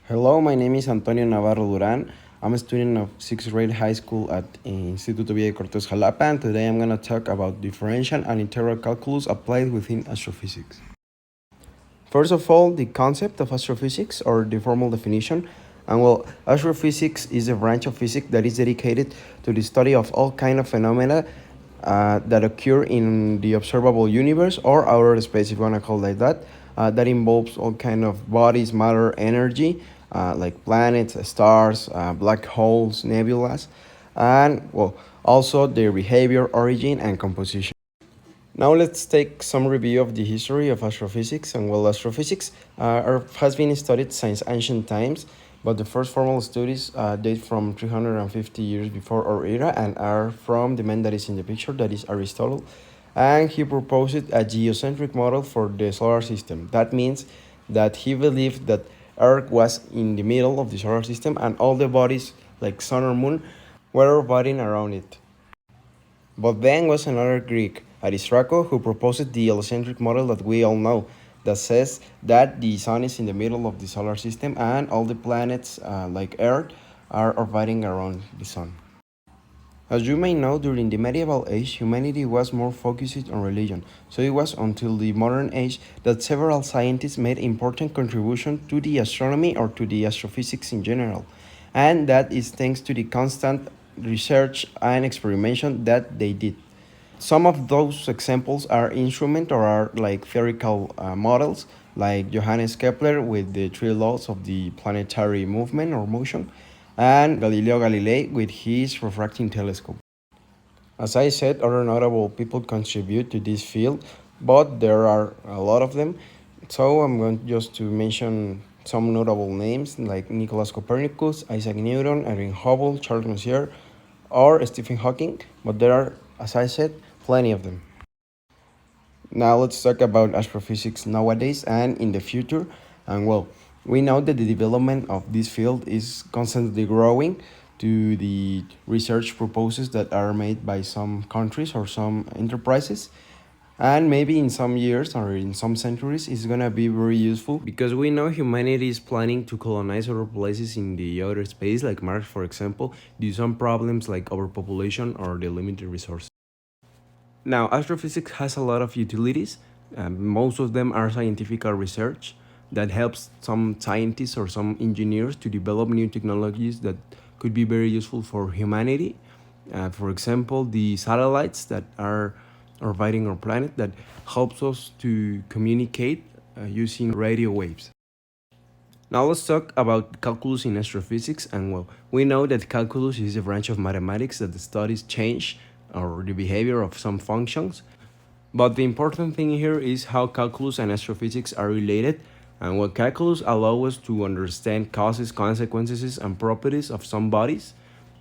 Hello, my name is Antonio Navarro Duran. I'm a student of 6th grade high school at Instituto Villa de Cortés Jalapa, and today I'm going to talk about differential and integral calculus applied within astrophysics. First of all, the concept of astrophysics or the formal definition. And well, astrophysics is a branch of physics that is dedicated to the study of all kind of phenomena that occur in the observable universe or outer space, if you want to call it like that. That involves all kind of bodies, matter, energy, like planets, stars, black holes, nebulas, and well, also their behavior, origin, and composition. Now let's take some review of the history of astrophysics. And well, astrophysics has been studied since ancient times, but the first formal studies date from 350 years before our era and are from the man that is in the picture, that is Aristotle. And he proposed a geocentric model for the solar system. That means that he believed that Earth was in the middle of the solar system and all the bodies like Sun or Moon were orbiting around it. But then was another Greek, Aristarchus, who proposed the heliocentric model that we all know, that says that the sun is in the middle of the solar system and all the planets, like Earth, are orbiting around the sun. As you may know, during the medieval age, humanity was more focused on religion, so it was until the modern age that several scientists made important contributions to the astronomy or to the astrophysics in general, and that is thanks to the constant research and experimentation that they did. Some of those examples are instrument or are like theoretical models, like Johannes Kepler with the three laws of the planetary movement or motion, and Galileo Galilei with his refracting telescope. As I said, other notable people contribute to this field, but there are a lot of them. So I'm going just to mention some notable names like Nicholas Copernicus, Isaac Newton, Edwin Hubble, Charles Messier, or Stephen Hawking, but there are, as I said, plenty of them. Now let's talk about astrophysics nowadays and in the future. And well, we know that the development of this field is constantly growing to the research proposals that are made by some countries or some enterprises. And maybe in some years or in some centuries, it's gonna be very useful because we know humanity is planning to colonize other places in the outer space, like Mars, for example, due to some problems like overpopulation or the limited resources. Now, astrophysics has a lot of utilities. Most of them are scientific research that helps some scientists or some engineers to develop new technologies that could be very useful for humanity. For example, the satellites that are orbiting our planet that helps us to communicate using radio waves. Now let's talk about calculus in astrophysics, and well, we know that calculus is a branch of mathematics that studies change or the behavior of some functions. But the important thing here is how calculus and astrophysics are related, and what calculus allows us to understand causes, consequences, and properties of some bodies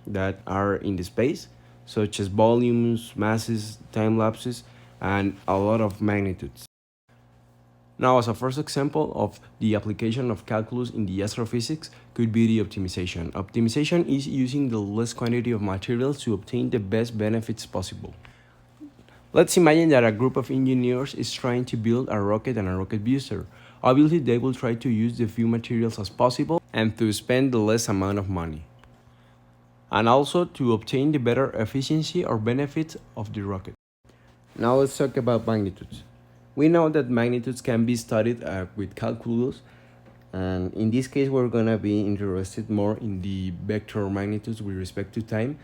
that are in the space, such as volumes, masses, time lapses, and a lot of magnitudes. Now, as a first example of the application of calculus in the astrophysics could be the optimization. Optimization is using the less quantity of materials to obtain the best benefits possible. Let's imagine that a group of engineers is trying to build a rocket and a rocket booster. Obviously, they will try to use the few materials as possible and to spend the less amount of money. And also to obtain the better efficiency or benefits of the rocket. Now let's talk about magnitudes. We know that magnitudes can be studied with calculus, and in this case we're gonna be interested more in the vector magnitudes with respect to time.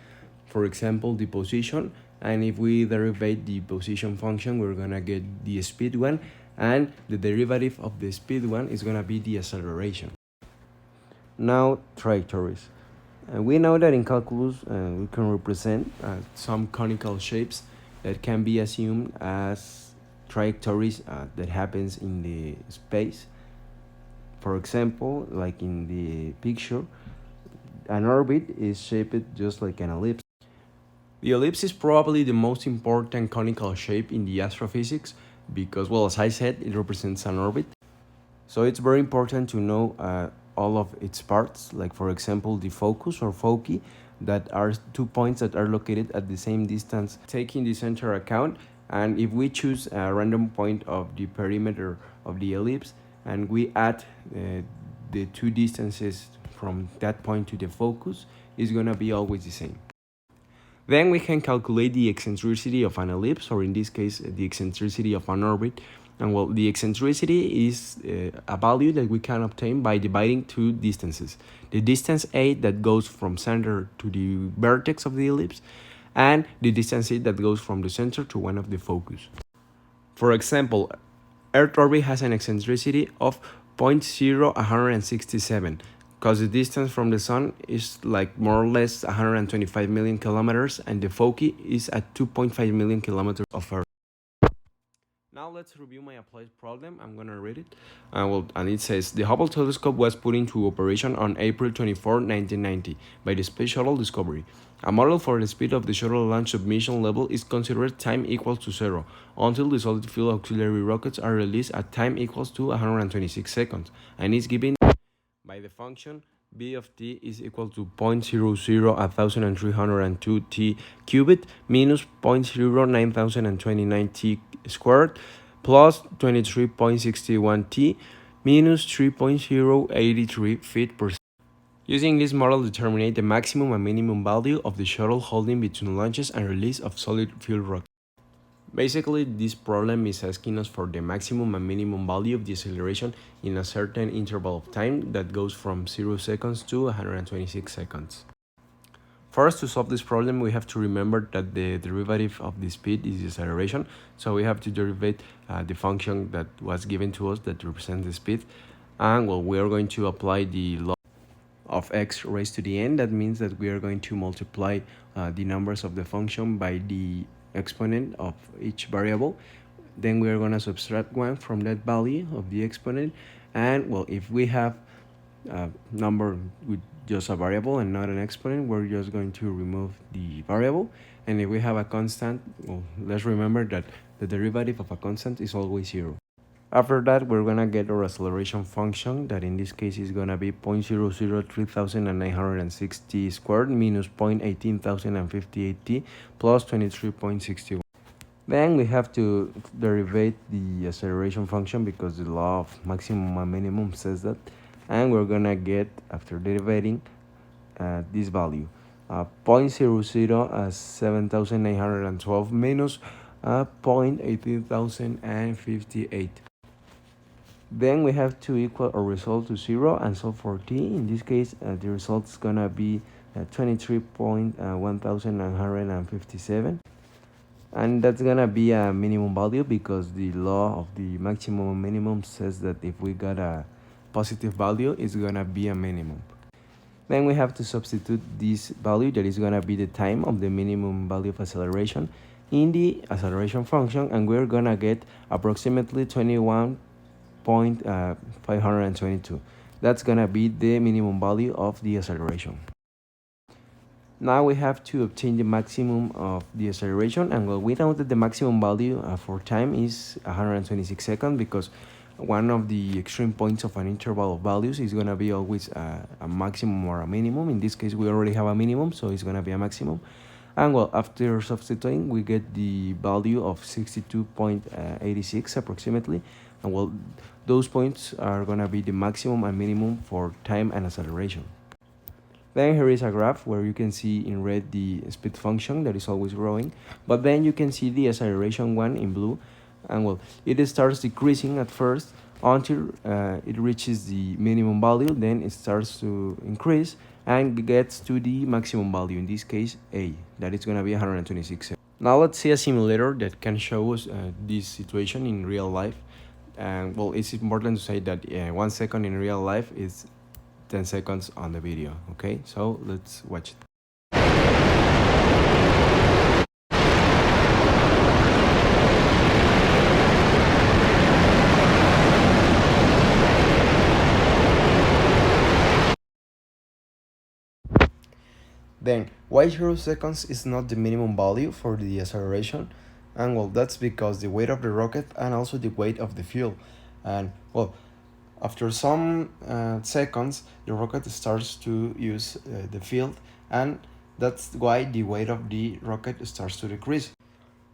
For example, the position, and if we derivate the position function, we're gonna get the speed one, and the derivative of the speed one is gonna be the acceleration. Now, trajectories. We know that in calculus we can represent some conical shapes that can be assumed as trajectories that happens in the space. For example, like in the picture, an orbit is shaped just like an ellipse. The ellipse is probably the most important conical shape in the astrophysics because, well, as I said, it represents an orbit. So it's very important to know all of its parts, like for example, the focus or foci, that are 2 points that are located at the same distance, taking the center account. And if we choose a random point of the perimeter of the ellipse and we add the two distances from that point to the focus is going to be always the same. Then we can calculate the eccentricity of an ellipse, or in this case, the eccentricity of an orbit. And well, the eccentricity is a value that we can obtain by dividing two distances. The distance A that goes from center to the vertex of the ellipse, and the distance C that goes from the center to one of the focus. For example, Earth orbit has an eccentricity of 0.0167, because the distance from the Sun is like more or less 125 million kilometers, and the focus is at 2.5 million kilometers of Earth. Now let's review my applied problem. I'm gonna read it. And it says, the Hubble telescope was put into operation on April 24, 1990 by the Space Shuttle Discovery. A model for the speed of the shuttle launch submission level is considered time equals to 0 until the solid fuel auxiliary rockets are released at time equals to 126 seconds, and is given by the function b of t is equal to 0.001302 t cubed minus 0.09029 t squared plus 23.61 t minus 3.083 feet per second. Using this model, determine the maximum and minimum value of the shuttle holding between launches and release of solid fuel rockets. Basically, this problem is asking us for the maximum and minimum value of the acceleration in a certain interval of time that goes from 0 seconds to 126 seconds. First, to solve this problem, we have to remember that the derivative of the speed is the acceleration, so we have to derive the function that was given to us that represents the speed, and well, we are going to apply the law of x raised to the n. That means that we are going to multiply the numbers of the function by the exponent of each variable. Then we are going to subtract 1 from that value of the exponent, and well, if we have a number with just a variable and not an exponent, we're just going to remove the variable. And if we have a constant, well, let's remember that the derivative of a constant is always 0. After that, we're gonna get our acceleration function, that in this case is gonna be 0.003960 squared minus 0.18058 t plus 23.61. Then we have to derive the acceleration function because the law of maximum and minimum says that, and we're gonna get, after derivating, this value, 0.007912 minus 0.18058. Then we have to equal our result to 0 and solve for t. In this case, the result is gonna be 23.1957, and that's gonna be a minimum value because the law of the maximum and minimum says that if we got a positive value, it's gonna be a minimum. Then we have to substitute this value, that is gonna be the time of the minimum value of acceleration, in the acceleration function, and we're gonna get approximately 21.522. That's gonna be the minimum value of the acceleration. Now we have to obtain the maximum of the acceleration, and well, we know that the maximum value for time is 126 seconds, because one of the extreme points of an interval of values is going to be always a maximum or a minimum. In this case, we already have a minimum, so it's going to be a maximum. And well, after substituting, we get the value of 62.86 approximately. And well, those points are going to be the maximum and minimum for time and acceleration. Then here is a graph where you can see in red the speed function that is always growing, but then you can see the acceleration one in blue, and well, it starts decreasing at first until it reaches the minimum value. Then it starts to increase and gets to the maximum value, in this case A, that is going to be 126. Now let's see a simulator that can show us this situation in real life. And well, it's important to say that 1 second in real life is 10 seconds on the video. Okay, so let's watch it. Then, why 0 seconds is not the minimum value for the acceleration? And well, that's because the weight of the rocket and also the weight of the fuel. And well, after some seconds, the rocket starts to use the field, and that's why the weight of the rocket starts to decrease.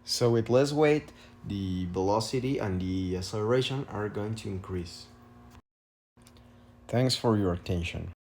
So with less weight, the velocity and the acceleration are going to increase. Thanks for your attention.